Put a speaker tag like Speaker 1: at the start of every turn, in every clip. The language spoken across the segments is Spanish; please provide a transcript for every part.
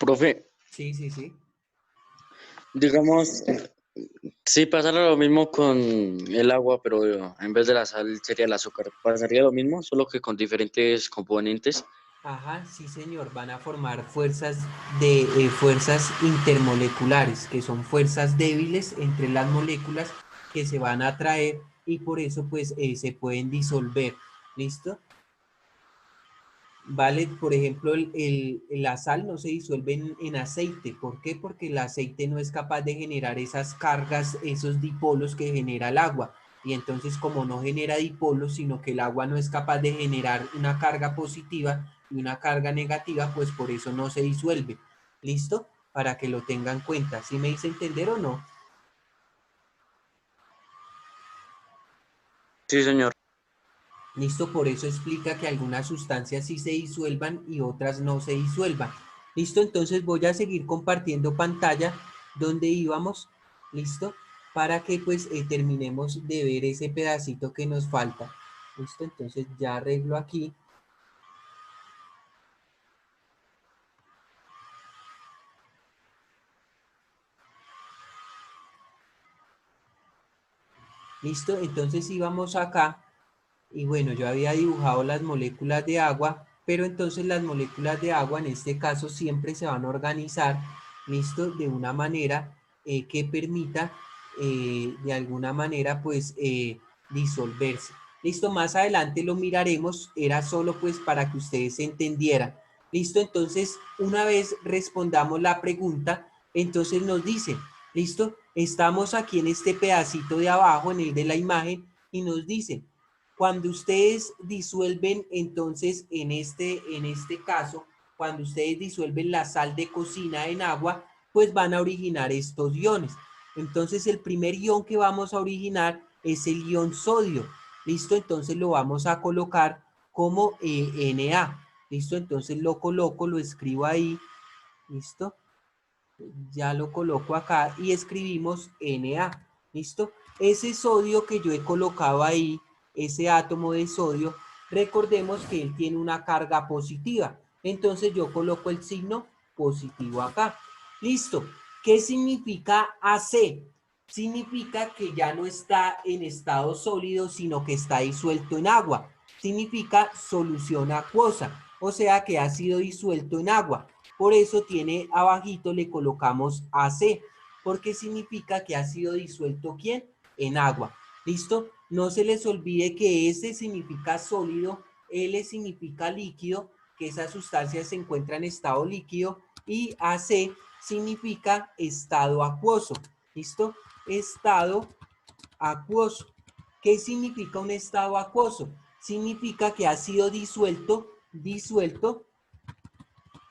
Speaker 1: Profe,
Speaker 2: Sí, sí, sí.
Speaker 1: digamos, si pasara lo mismo con el agua, pero en vez de la sal sería el azúcar, pasaría lo mismo, solo que con diferentes componentes.
Speaker 2: Ajá, sí, señor. Van a formar fuerzas intermoleculares, que son fuerzas débiles entre las moléculas que se van a atraer y por eso pues se pueden disolver. ¿Listo? Vale, por ejemplo, la sal no se disuelve en aceite. ¿Por qué? Porque el aceite no es capaz de generar esas cargas, esos dipolos que genera el agua. Y entonces, como no genera dipolos, sino que el agua no es capaz de generar una carga positiva y una carga negativa, pues por eso no se disuelve. ¿Listo? Para que lo tengan en cuenta. ¿Sí me hice entender o no?
Speaker 1: Sí, señor.
Speaker 2: Listo, por eso explica que algunas sustancias sí se disuelvan y otras no se disuelvan. Listo, entonces voy a seguir compartiendo pantalla donde íbamos, listo, para que pues terminemos de ver ese pedacito que nos falta. Listo, entonces ya arreglo aquí. Listo, entonces íbamos acá y bueno, yo había dibujado las moléculas de agua, pero entonces las moléculas de agua en este caso siempre se van a organizar, listo, de una manera que permita de alguna manera pues disolverse. Listo, más adelante lo miraremos, era solo pues para que ustedes entendieran. Listo, entonces una vez respondamos la pregunta, entonces nos dice, listo, estamos aquí en este pedacito de abajo, en el de la imagen, y nos dice, cuando ustedes disuelven, entonces, en este caso, cuando ustedes disuelven la sal de cocina en agua, pues van a originar estos iones. Entonces, el primer ion que vamos a originar es el ion sodio. ¿Listo? Entonces lo vamos a colocar como Na. ¿Listo? Entonces lo coloco, lo escribo ahí. ¿Listo? Ya lo coloco acá y escribimos Na. ¿Listo? Ese sodio que yo he colocado ahí, ese átomo de sodio, recordemos que él tiene una carga positiva. Entonces yo coloco el signo positivo acá. Listo. ¿Qué significa AC? Significa que ya no está en estado sólido, sino que está disuelto en agua. Significa solución acuosa, o sea que ha sido disuelto en agua. Por eso tiene abajito, le colocamos AC, porque significa que ha sido disuelto ¿quién? En agua. ¿Listo? No se les olvide que S significa sólido, L significa líquido, que esa sustancia se encuentra en estado líquido, y AC significa estado acuoso. ¿Listo? Estado acuoso. ¿Qué significa un estado acuoso? Significa que ha sido disuelto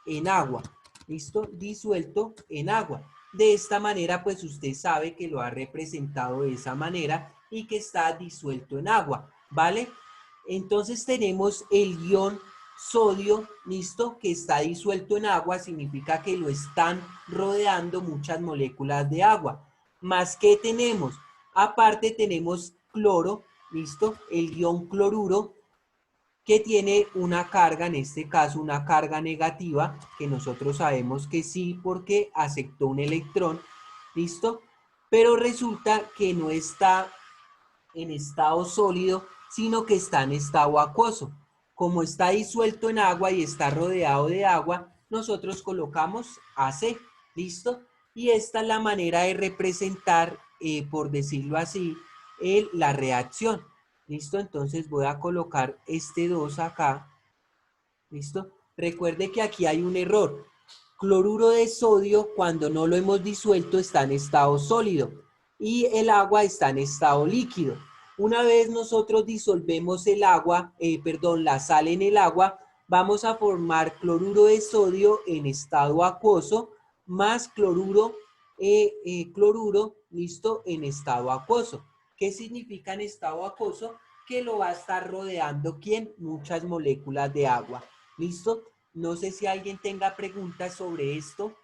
Speaker 2: en agua. ¿Listo? Disuelto en agua. De esta manera, pues usted sabe que lo ha representado de esa manera y que está disuelto en agua, ¿vale? Entonces tenemos el ion sodio, ¿listo? Que está disuelto en agua, significa que lo están rodeando muchas moléculas de agua. Más que tenemos, aparte tenemos cloro, ¿listo? El ion cloruro, que tiene una carga, en este caso una carga negativa, que nosotros sabemos que sí porque aceptó un electrón, ¿listo? Pero resulta que no está en estado sólido, sino que está en estado acuoso. Como está disuelto en agua y está rodeado de agua, nosotros colocamos AC, ¿listo? Y esta es la manera de representar, por decirlo así, la reacción. ¿Listo? Entonces voy a colocar este 2 acá. ¿Listo? Recuerde que aquí hay un error. Cloruro de sodio, cuando no lo hemos disuelto, está en estado sólido. Y el agua está en estado líquido. Una vez nosotros disolvemos el agua, la sal en el agua, vamos a formar cloruro de sodio en estado acuoso, más cloruro, ¿listo? En estado acuoso. ¿Qué significa en estado acuoso? Que lo va a estar rodeando, ¿quién? Muchas moléculas de agua. ¿Listo? No sé si alguien tenga preguntas sobre esto.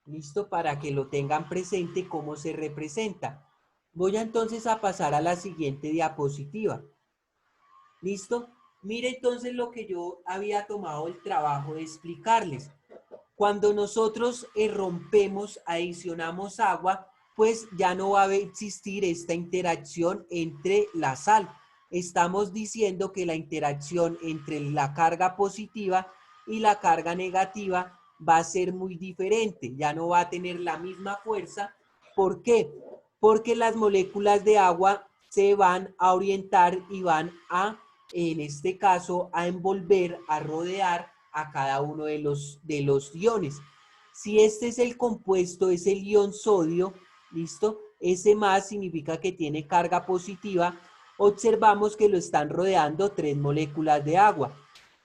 Speaker 2: ¿Listo? Para que lo tengan presente cómo se representa. Voy entonces a pasar a la siguiente diapositiva. ¿Listo? Mire entonces lo que yo había tomado el trabajo de explicarles. Cuando nosotros rompemos, adicionamos agua, pues ya no va a existir esta interacción entre la sal. Estamos diciendo que la interacción entre la carga positiva y la carga negativa va a ser muy diferente, ya no va a tener la misma fuerza. ¿Por qué? Porque las moléculas de agua se van a orientar y van a, en este caso, a envolver, a rodear a cada uno de los iones. Si este es el compuesto, es el ion sodio, ¿listo? Ese más significa que tiene carga positiva. Observamos que lo están rodeando 3 moléculas de agua.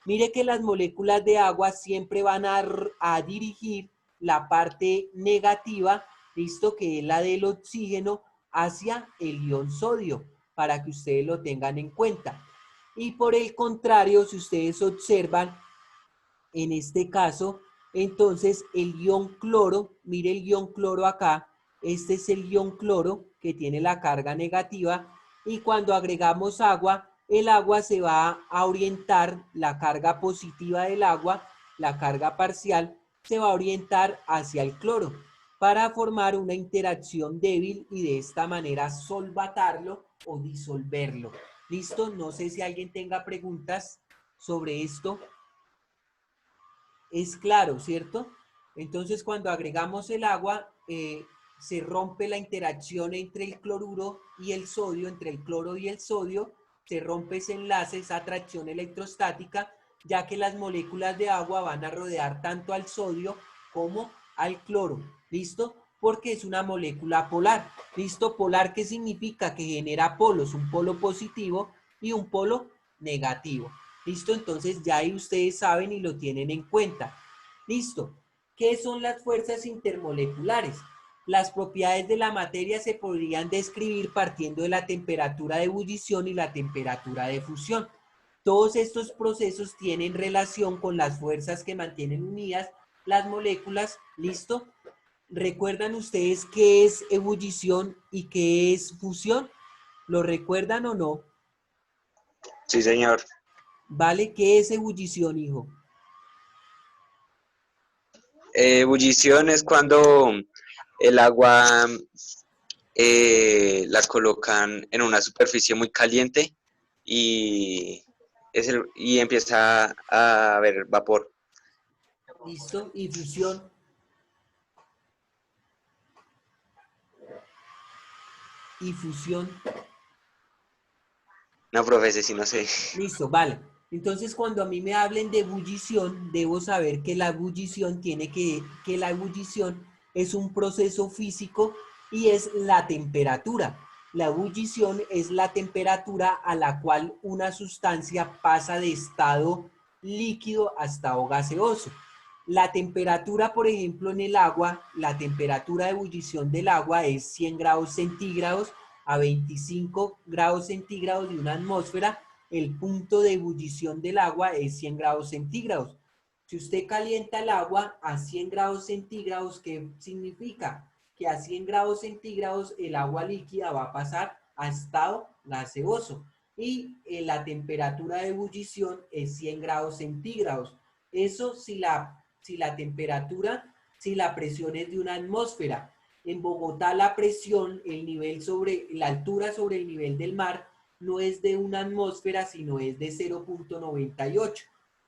Speaker 2: Mire que las moléculas de agua siempre van a dirigir la parte negativa, ¿listo? Que es la del oxígeno, hacia el ion sodio, para que ustedes lo tengan en cuenta. Y por el contrario, si ustedes observan, en este caso, entonces el ion cloro, mire el ion cloro acá, este es el ion cloro que tiene la carga negativa, y cuando agregamos agua, el agua se va a orientar, la carga positiva del agua, la carga parcial, se va a orientar hacia el cloro para formar una interacción débil y de esta manera solvatarlo o disolverlo. ¿Listo? No sé si alguien tenga preguntas sobre esto. Es claro, ¿cierto? Entonces, cuando agregamos el agua, se rompe la interacción entre el cloruro y el sodio, entre el cloro y el sodio, se rompe ese enlace, esa atracción electrostática, ya que las moléculas de agua van a rodear tanto al sodio como al cloro, ¿listo? Porque es una molécula polar, ¿listo? Polar, ¿qué significa? Que genera polos, un polo positivo y un polo negativo. ¿Listo? Entonces ya ahí ustedes saben y lo tienen en cuenta. ¿Listo? ¿Qué son las fuerzas intermoleculares? Las propiedades de la materia se podrían describir partiendo de la temperatura de ebullición y la temperatura de fusión. Todos estos procesos tienen relación con las fuerzas que mantienen unidas las moléculas. ¿Listo? ¿Recuerdan ustedes qué es ebullición y qué es fusión? ¿Lo recuerdan o no?
Speaker 3: Sí, señor.
Speaker 2: ¿Vale? ¿Qué es ebullición, hijo?
Speaker 3: Ebullición es cuando el agua la colocan en una superficie muy caliente y, y empieza a haber vapor.
Speaker 2: ¿Listo? Y fusión. Y fusión.
Speaker 3: No, profe, sí, no sé.
Speaker 2: Listo, vale. Entonces, cuando a mí me hablen de ebullición, debo saber que la ebullición que la ebullición es un proceso físico y es la temperatura. La ebullición es la temperatura a la cual una sustancia pasa de estado líquido a estado gaseoso. La temperatura, por ejemplo, en el agua, la temperatura de ebullición del agua es 100 grados centígrados a 25 grados centígrados de una atmósfera. El punto de ebullición del agua es 100 grados centígrados. Si usted calienta el agua a 100 grados centígrados, ¿qué significa? Que a 100 grados centígrados el agua líquida va a pasar a estado gaseoso y la temperatura de ebullición es 100 grados centígrados. Eso si la temperatura, si la presión es de una atmósfera. En Bogotá la presión, el nivel sobre, la altura sobre el nivel del mar no es de una atmósfera, sino es de 0.98.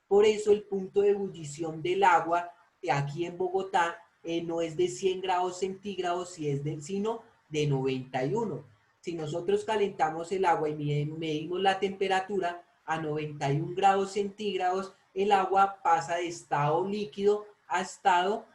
Speaker 2: Por eso el punto de ebullición del agua aquí en Bogotá no es de 100 grados centígrados, sino de 91. Si nosotros calentamos el agua y medimos la temperatura a 91 grados centígrados, el agua pasa de estado líquido a estado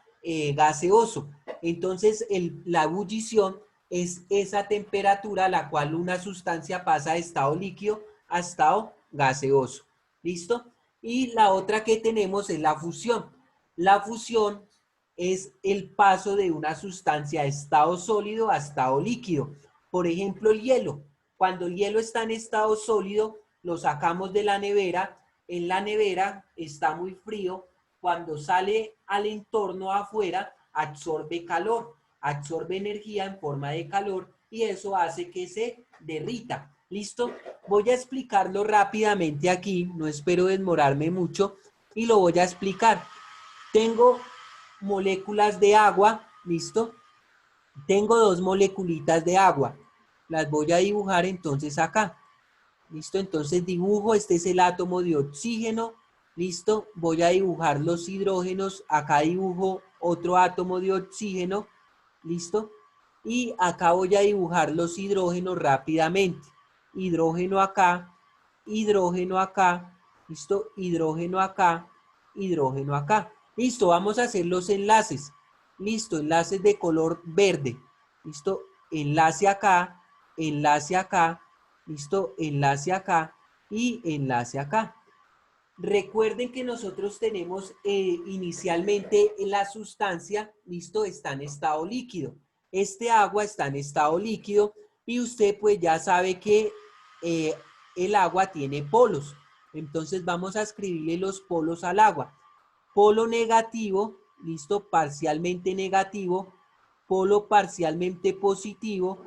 Speaker 2: gaseoso. Entonces, la ebullición es esa temperatura a la cual una sustancia pasa de estado líquido a estado gaseoso. ¿Listo? Y la otra que tenemos es la fusión. La fusión es el paso de una sustancia de estado sólido a estado líquido. Por ejemplo, el hielo. Cuando el hielo está en estado sólido, lo sacamos de la nevera. En la nevera está muy frío. Cuando sale al entorno afuera, absorbe calor, absorbe energía en forma de calor y eso hace que se derrita. ¿Listo? Voy a explicarlo rápidamente aquí, no espero demorarme mucho y lo voy a explicar. Tengo moléculas de agua, ¿listo? Tengo dos moleculitas de agua. Las voy a dibujar entonces acá. ¿Listo? Entonces dibujo, este es el átomo de oxígeno. ¿Listo? Voy a dibujar los hidrógenos. Acá dibujo otro átomo de oxígeno. ¿Listo? Y acá voy a dibujar los hidrógenos rápidamente. Hidrógeno acá, hidrógeno acá, ¿listo? Hidrógeno acá, hidrógeno acá. Listo, vamos a hacer los enlaces. Listo, enlaces de color verde. Listo, enlace acá, listo, enlace acá y enlace acá. Recuerden que nosotros tenemos inicialmente la sustancia, listo, está en estado líquido. Este agua está en estado líquido y usted pues ya sabe que el agua tiene polos. Entonces vamos a escribirle los polos al agua. Polo negativo, listo, parcialmente negativo, polo parcialmente positivo,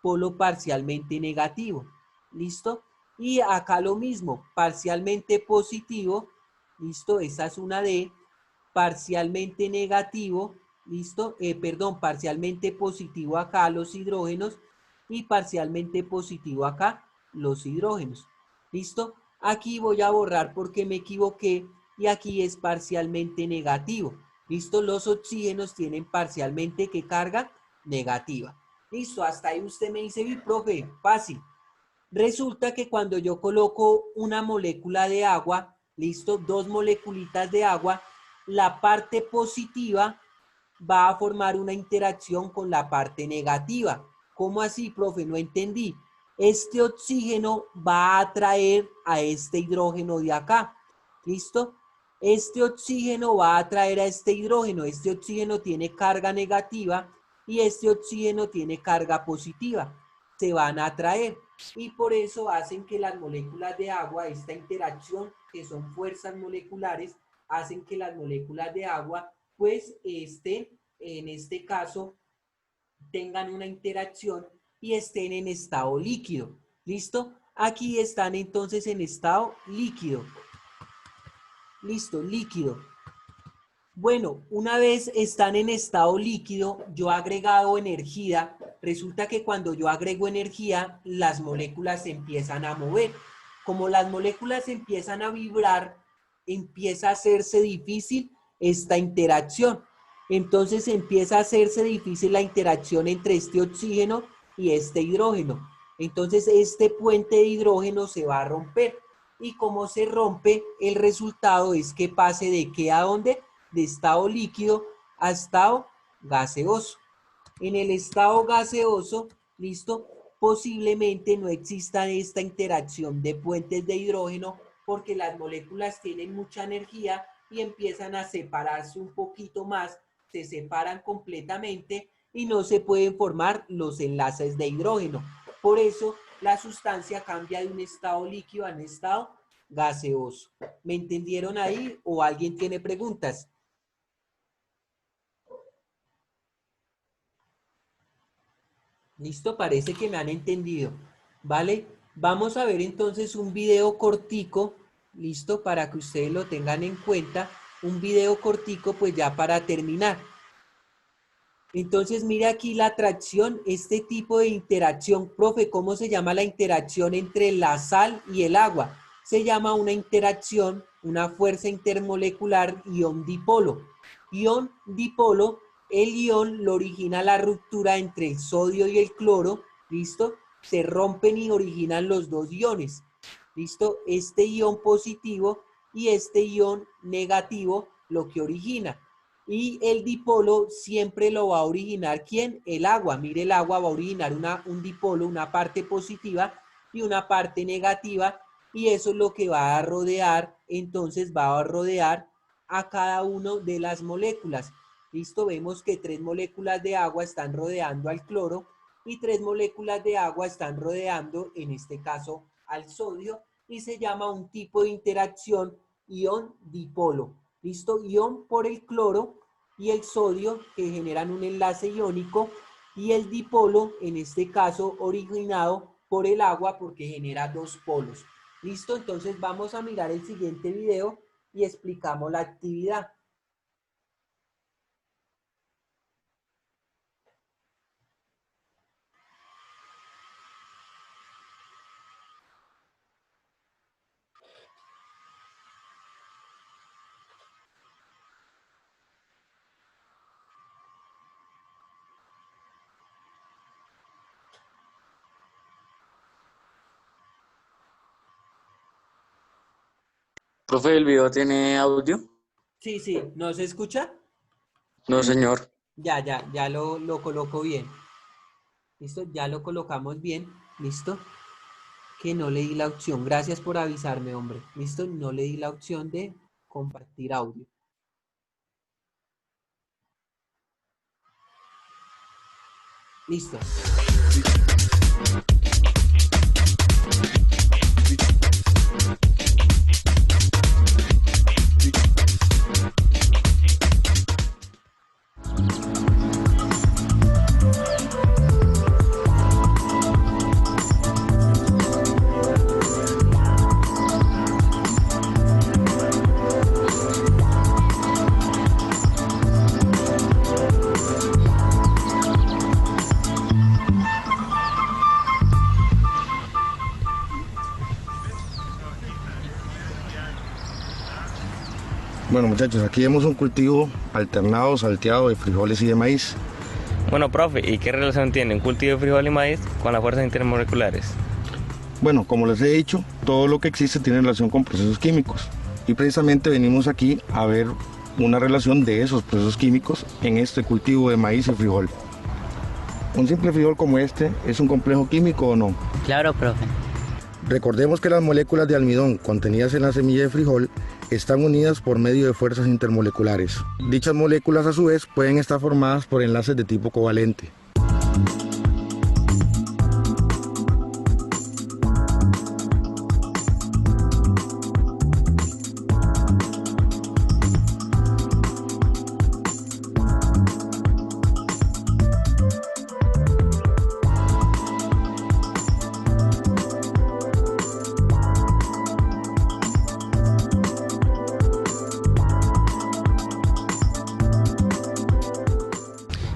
Speaker 2: polo parcialmente negativo, listo. Y acá lo mismo, parcialmente positivo, listo, esta es una D, parcialmente negativo, listo, perdón, parcialmente positivo acá los hidrógenos y parcialmente positivo acá los hidrógenos, listo. Aquí voy a borrar porque me equivoqué y aquí es parcialmente negativo, listo. Los oxígenos tienen parcialmente ¿qué carga? Negativa. Listo, hasta ahí usted me dice, profe, fácil. Resulta que cuando yo coloco una molécula de agua, listo, dos moleculitas de agua, la parte positiva va a formar una interacción con la parte negativa. ¿Cómo así, profe? No entendí. Este oxígeno va a atraer a este hidrógeno de acá. ¿Listo? Este oxígeno va a atraer a este hidrógeno. Este oxígeno tiene carga negativa y este oxígeno tiene carga positiva. Se van a atraer y por eso hacen que las moléculas de agua, esta interacción que son fuerzas moleculares, hacen que las moléculas de agua pues en este caso tengan una interacción y estén en estado líquido. ¿Listo? Aquí están entonces en estado líquido. Listo, líquido. Bueno, una vez están en estado líquido, yo he agregado energía. Resulta que cuando yo agrego energía, las moléculas se empiezan a mover. Como las moléculas empiezan a vibrar, empieza a hacerse difícil esta interacción. Entonces empieza a hacerse difícil la interacción entre este oxígeno y este hidrógeno. Entonces este puente de hidrógeno se va a romper. Y como se rompe, el resultado es que pase de ¿qué a dónde? De estado líquido a estado gaseoso. En el estado gaseoso, listo, posiblemente no exista esta interacción de puentes de hidrógeno porque las moléculas tienen mucha energía y empiezan a separarse un poquito más, se separan completamente y no se pueden formar los enlaces de hidrógeno. Por eso la sustancia cambia de un estado líquido a un estado gaseoso. ¿Me entendieron ahí o alguien tiene preguntas? Listo, parece que me han entendido, ¿vale? Vamos a ver entonces un video cortico, listo, para que ustedes lo tengan en cuenta, un video cortico pues ya para terminar. Entonces mire aquí la atracción, este tipo de interacción, profe, ¿cómo se llama la interacción entre la sal y el agua? Se llama una interacción, una fuerza intermolecular ion-dipolo. Ion-dipolo, el ion lo origina la ruptura entre el sodio y el cloro, ¿listo? Se rompen y originan los dos iones, ¿listo? Este ion positivo y este ion negativo lo que origina. Y el dipolo siempre lo va a originar, ¿quién? El agua. Mire, el agua va a originar un dipolo, una parte positiva y una parte negativa. Y eso es lo que va a rodear, entonces va a rodear a cada una de las moléculas. ¿Listo? Vemos que 3 moléculas de agua están rodeando al cloro y 3 moléculas de agua están rodeando, en este caso, al sodio. Y se llama un tipo de interacción ion-dipolo. ¿Listo? Ion por el cloro y el sodio que generan un enlace iónico y el dipolo, en este caso originado por el agua porque genera dos polos. ¿Listo? Entonces vamos a mirar el siguiente video y explicamos la actividad.
Speaker 1: Profe, ¿el video tiene audio?
Speaker 2: Sí, sí, ¿no se escucha?
Speaker 1: No, señor.
Speaker 2: Ya lo coloco bien. ¿Listo? Ya lo colocamos bien. ¿Listo? Que no le di la opción. Gracias por avisarme, hombre. ¿Listo? No le di la opción de compartir audio. Listo.
Speaker 4: Bueno muchachos, aquí vemos un cultivo alternado, salteado de frijoles y de maíz.
Speaker 5: Bueno, profe, ¿y qué relación tiene un cultivo de frijol y maíz con las fuerzas intermoleculares?
Speaker 4: Bueno, como les he dicho, todo lo que existe tiene relación con procesos químicos. Y precisamente venimos aquí a ver una relación de esos procesos químicos en este cultivo de maíz y frijol. ¿Un simple frijol como este es un complejo químico o no?
Speaker 6: Claro, profe.
Speaker 4: Recordemos que las moléculas de almidón contenidas en la semilla de frijol están unidas por medio de fuerzas intermoleculares. Dichas moléculas a su vez pueden estar formadas por enlaces de tipo covalente.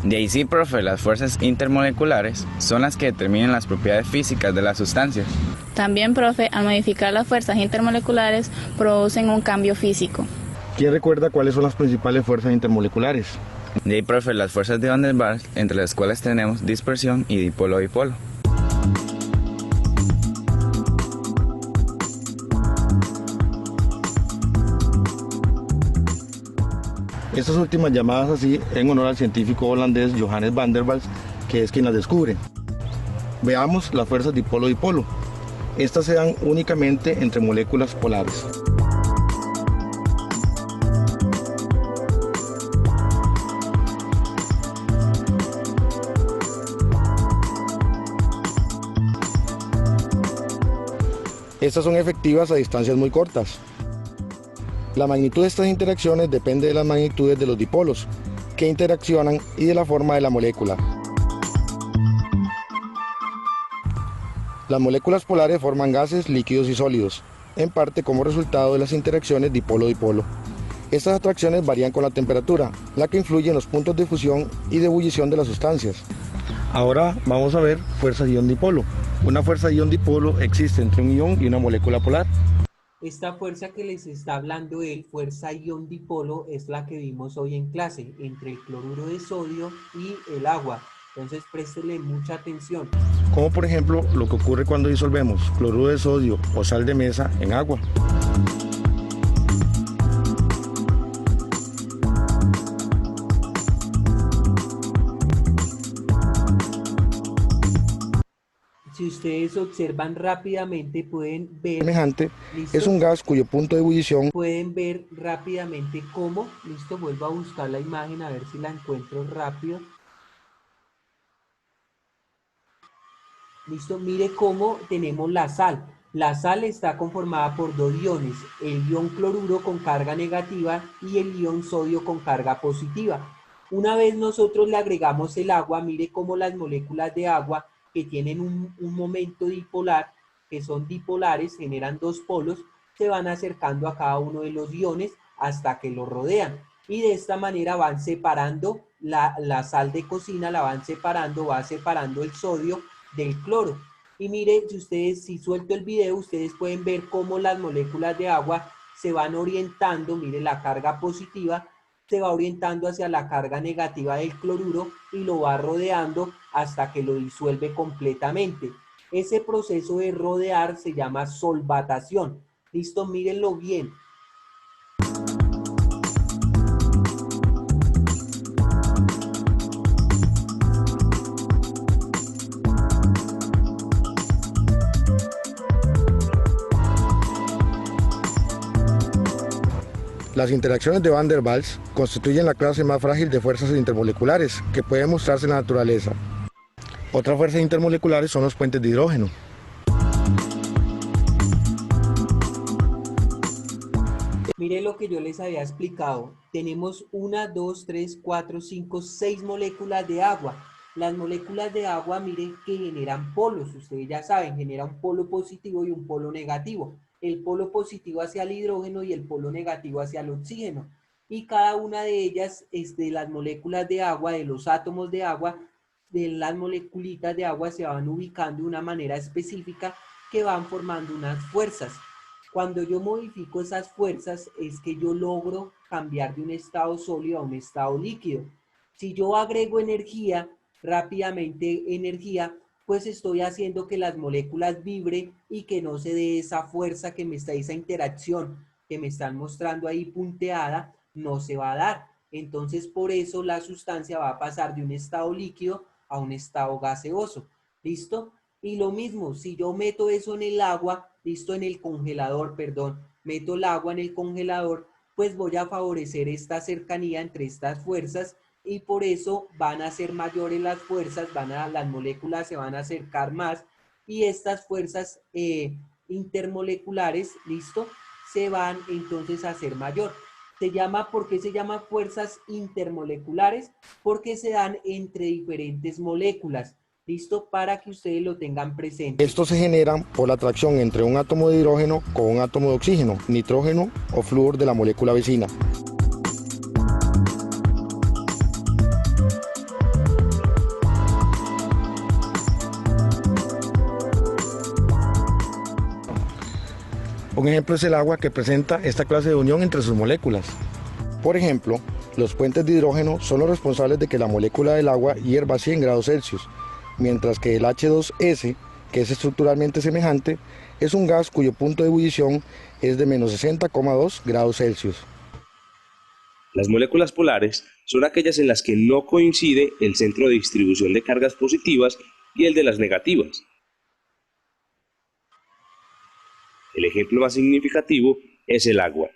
Speaker 7: De ahí sí, profe, las fuerzas intermoleculares son las que determinan las propiedades físicas de las sustancias.
Speaker 8: También, profe, al modificar las fuerzas intermoleculares producen un cambio físico.
Speaker 4: ¿Quién recuerda cuáles son las principales fuerzas intermoleculares?
Speaker 7: De ahí, profe, las fuerzas de Van der Waals, entre las cuales tenemos dispersión y dipolo-dipolo.
Speaker 4: Estas últimas llamadas así en honor al científico holandés Johannes Van der Waals, que es quien las descubre. Veamos las fuerzas dipolo-dipolo. Estas se dan únicamente entre moléculas polares. Estas son efectivas a distancias muy cortas. La magnitud de estas interacciones depende de las magnitudes de los dipolos que interaccionan y de la forma de la molécula. Las moléculas polares forman gases, líquidos y sólidos, en parte como resultado de las interacciones dipolo-dipolo. Estas atracciones varían con la temperatura, la que influye en los puntos de fusión y de ebullición de las sustancias. Ahora vamos a ver fuerzas ion-dipolo. Una fuerza ion-dipolo existe entre un ion y una molécula polar.
Speaker 2: Esta fuerza que les está hablando él, fuerza ion-dipolo, es la que vimos hoy en clase, entre el cloruro de sodio y el agua. Entonces, préstele mucha atención.
Speaker 4: Como por ejemplo lo que ocurre cuando disolvemos cloruro de sodio o sal de mesa en agua.
Speaker 2: Si ustedes observan rápidamente, pueden ver...
Speaker 4: Semejante
Speaker 2: ¿listo?
Speaker 4: es un gas cuyo punto de ebullición
Speaker 2: Pueden ver rápidamente cómo, listo, vuelvo a buscar la imagen a ver si la encuentro rápido. Listo, mire cómo tenemos la sal. La sal está conformada por dos iones, el ion cloruro con carga negativa y el ion sodio con carga positiva. Una vez nosotros le agregamos el agua, mire cómo las moléculas de agua que tienen un momento dipolar, que son dipolares, generan dos polos, se van acercando a cada uno de los iones hasta que lo rodean. Y de esta manera van separando la sal de cocina, la van separando, va separando el sodio del cloro. Y mire, si suelto el video, ustedes pueden ver cómo las moléculas de agua se van orientando, mire la carga positiva, se va orientando hacia la carga negativa del cloruro y lo va rodeando hasta que lo disuelve completamente. Ese proceso de rodear se llama solvatación. Listo, mírenlo bien.
Speaker 4: Las interacciones de Van der Waals constituyen la clase más frágil de fuerzas intermoleculares que puede mostrarse en la naturaleza. Otras fuerzas intermoleculares son los puentes de hidrógeno.
Speaker 2: Mire lo que yo les había explicado. Tenemos 1, 2, 3, 4, 5, 6 moléculas de agua. Las moléculas de agua, miren que generan polos. Ustedes ya saben, genera un polo positivo y un polo negativo. El polo positivo hacia el hidrógeno y el polo negativo hacia el oxígeno. Y cada una de ellas, de las moléculas de agua, de los átomos de agua, de las moleculitas de agua se van ubicando de una manera específica que van formando unas fuerzas. Cuando yo modifico esas fuerzas es que yo logro cambiar de un estado sólido a un estado líquido. Si yo agrego energía, rápidamente energía, pues estoy haciendo que las moléculas vibren y que no se dé esa fuerza que me está, esa interacción que me están mostrando ahí punteada, no se va a dar. Entonces por eso la sustancia va a pasar de un estado líquido a un estado gaseoso. ¿Listo? Y lo mismo, si yo meto eso en el agua, listo, en el congelador, perdón, meto el agua en el congelador, pues voy a favorecer esta cercanía entre estas fuerzas y por eso van a ser mayores las fuerzas, las moléculas se van a acercar más y estas fuerzas intermoleculares, listo, se van entonces a hacer mayor. ¿Por qué se llama fuerzas intermoleculares? Porque se dan entre diferentes moléculas. ¿Listo? Para que ustedes lo tengan presente.
Speaker 4: Estos se generan por la atracción entre un átomo de hidrógeno con un átomo de oxígeno, nitrógeno o flúor de la molécula vecina. Un ejemplo es el agua que presenta esta clase de unión entre sus moléculas. Por ejemplo, los puentes de hidrógeno son los responsables de que la molécula del agua hierva a 100 grados Celsius, mientras que el H2S, que es estructuralmente semejante, es un gas cuyo punto de ebullición es de menos 60,2 grados Celsius.
Speaker 6: Las moléculas polares son aquellas en las que no coincide el centro de distribución de cargas positivas y el de las negativas. El ejemplo más significativo es el agua.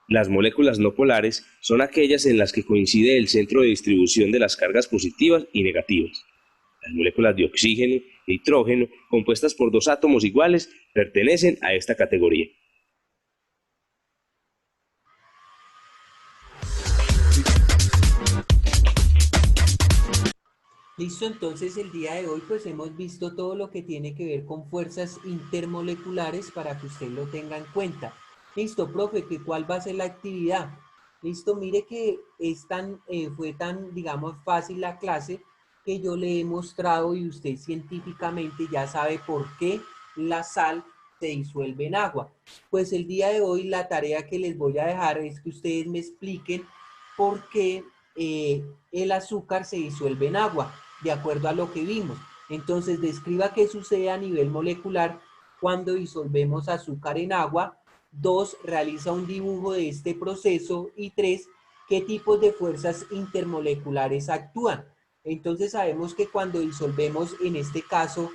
Speaker 6: Las moléculas no polares son aquellas en las que coincide el centro de distribución de las cargas positivas y negativas. Las moléculas de oxígeno e nitrógeno, compuestas por dos átomos iguales, pertenecen a esta categoría.
Speaker 2: Listo, entonces el día de hoy pues hemos visto todo lo que tiene que ver con fuerzas intermoleculares para que usted lo tenga en cuenta. Listo, profe, ¿cuál va a ser la actividad? Listo, mire que fue tan, digamos, fácil la clase que yo le he mostrado y usted científicamente ya sabe por qué la sal se disuelve en agua. Pues el día de hoy la tarea que les voy a dejar es que ustedes me expliquen por qué el azúcar se disuelve en agua, de acuerdo a lo que vimos. Entonces, describa qué sucede a nivel molecular cuando disolvemos azúcar en agua. 2, realiza un dibujo de este proceso. Y 3, ¿qué tipos de fuerzas intermoleculares actúan? Entonces sabemos que cuando disolvemos, en este caso,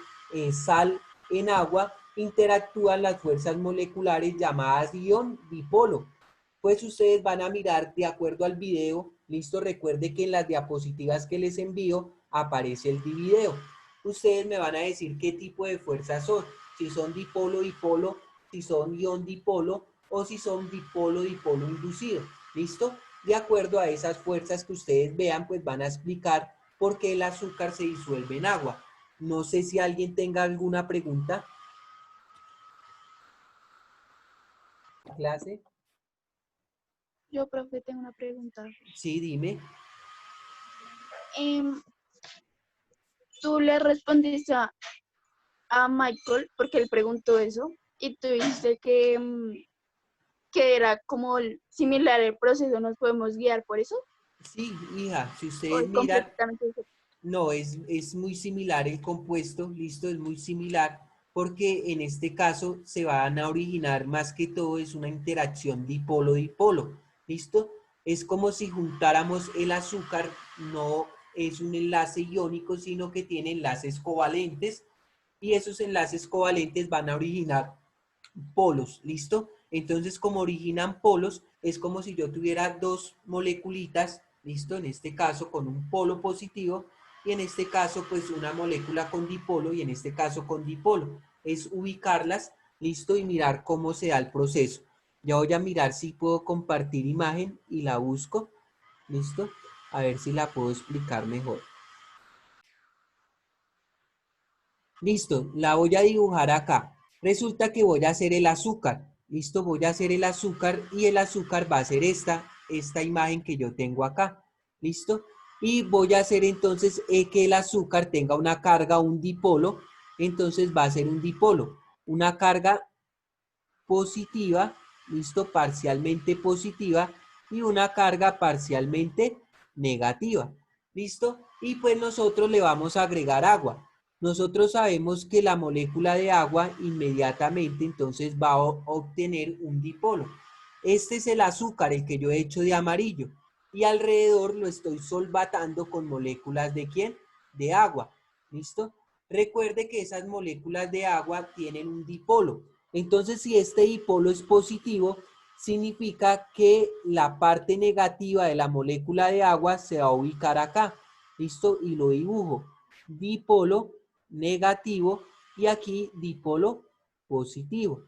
Speaker 2: sal en agua, interactúan las fuerzas moleculares llamadas ion dipolo. Pues ustedes van a mirar de acuerdo al video. Listo, recuerde que en las diapositivas que les envío aparece el video. Ustedes me van a decir qué tipo de fuerzas son, si son dipolo-dipolo, si son ion-dipolo o si son dipolo-dipolo inducido. ¿Listo? De acuerdo a esas fuerzas que ustedes vean, pues van a explicar por qué el azúcar se disuelve en agua. No sé si alguien tenga alguna pregunta. ¿Clase?
Speaker 9: Yo, profe, tengo una pregunta.
Speaker 2: Sí, dime.
Speaker 9: Tú le respondiste a Michael porque él preguntó eso y tú dijiste que era como similar el proceso, ¿nos podemos guiar por eso?
Speaker 2: Sí, hija, si ustedes miran, no, es muy similar el compuesto, listo, es muy similar, porque en este caso se van a originar más que todo, es una interacción dipolo-dipolo, listo. Es como si juntáramos el azúcar, no es un enlace iónico, sino que tiene enlaces covalentes, y esos enlaces covalentes van a originar polos, ¿listo? Entonces, como originan polos, es como si yo tuviera dos moleculitas, ¿listo? En este caso con un polo positivo, y en este caso pues una molécula con dipolo, y en este caso con dipolo. Es ubicarlas, ¿listo? Y mirar cómo se da el proceso. Ya voy a mirar si puedo compartir imagen y la busco, ¿listo? A ver si la puedo explicar mejor. Listo, la voy a dibujar acá. Resulta que voy a hacer el azúcar. Listo, voy a hacer el azúcar y el azúcar va a ser esta imagen que yo tengo acá. Listo. Y voy a hacer entonces que el azúcar tenga una carga, un dipolo. Entonces va a ser un dipolo. Una carga positiva, listo, parcialmente positiva, y una carga parcialmente negativa. ¿Listo? Y pues nosotros le vamos a agregar agua. Nosotros sabemos que la molécula de agua inmediatamente entonces va a obtener un dipolo. Este es el azúcar, el que yo he hecho de amarillo. Y alrededor lo estoy solvatando con moléculas ¿de quién? De agua. ¿Listo? Recuerde que esas moléculas de agua tienen un dipolo. Entonces, si este dipolo es positivo, significa que la parte negativa de la molécula de agua se va a ubicar acá. ¿Listo? Y lo dibujo. Dipolo negativo y aquí dipolo positivo.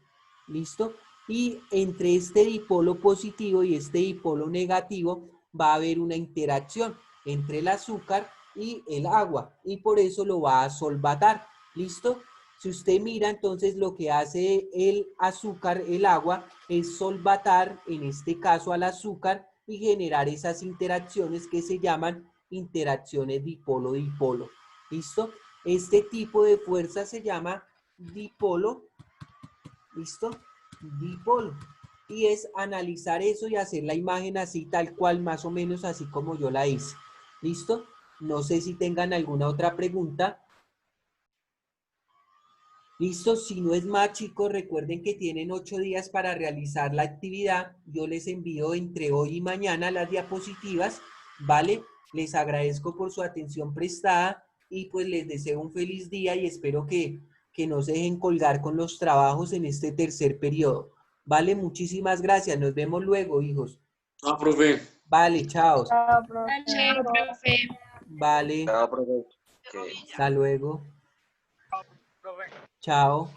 Speaker 2: ¿Listo? Y entre este dipolo positivo y este dipolo negativo va a haber una interacción entre el azúcar y el agua, y por eso lo va a solvatar. ¿Listo? Si usted mira, entonces lo que hace el azúcar, el agua, es solvatar, en este caso al azúcar, y generar esas interacciones que se llaman interacciones dipolo-dipolo. ¿Listo? Este tipo de fuerza se llama dipolo. ¿Listo? Dipolo. Y es analizar eso y hacer la imagen así, tal cual, más o menos así como yo la hice. ¿Listo? No sé si tengan alguna otra pregunta. Listo, si no es más, chicos, recuerden que tienen 8 días para realizar la actividad. Yo les envío entre hoy y mañana las diapositivas, ¿vale? Les agradezco por su atención prestada y pues les deseo un feliz día y espero que no se dejen colgar con los trabajos en este tercer periodo. ¿Vale? Muchísimas gracias. Nos vemos luego, hijos.
Speaker 1: Ah, profe.
Speaker 2: Vale, chao.
Speaker 9: Chao, profe.
Speaker 8: Chao, profe.
Speaker 2: Vale.
Speaker 1: Ah, profe.
Speaker 2: Hasta luego. Chao.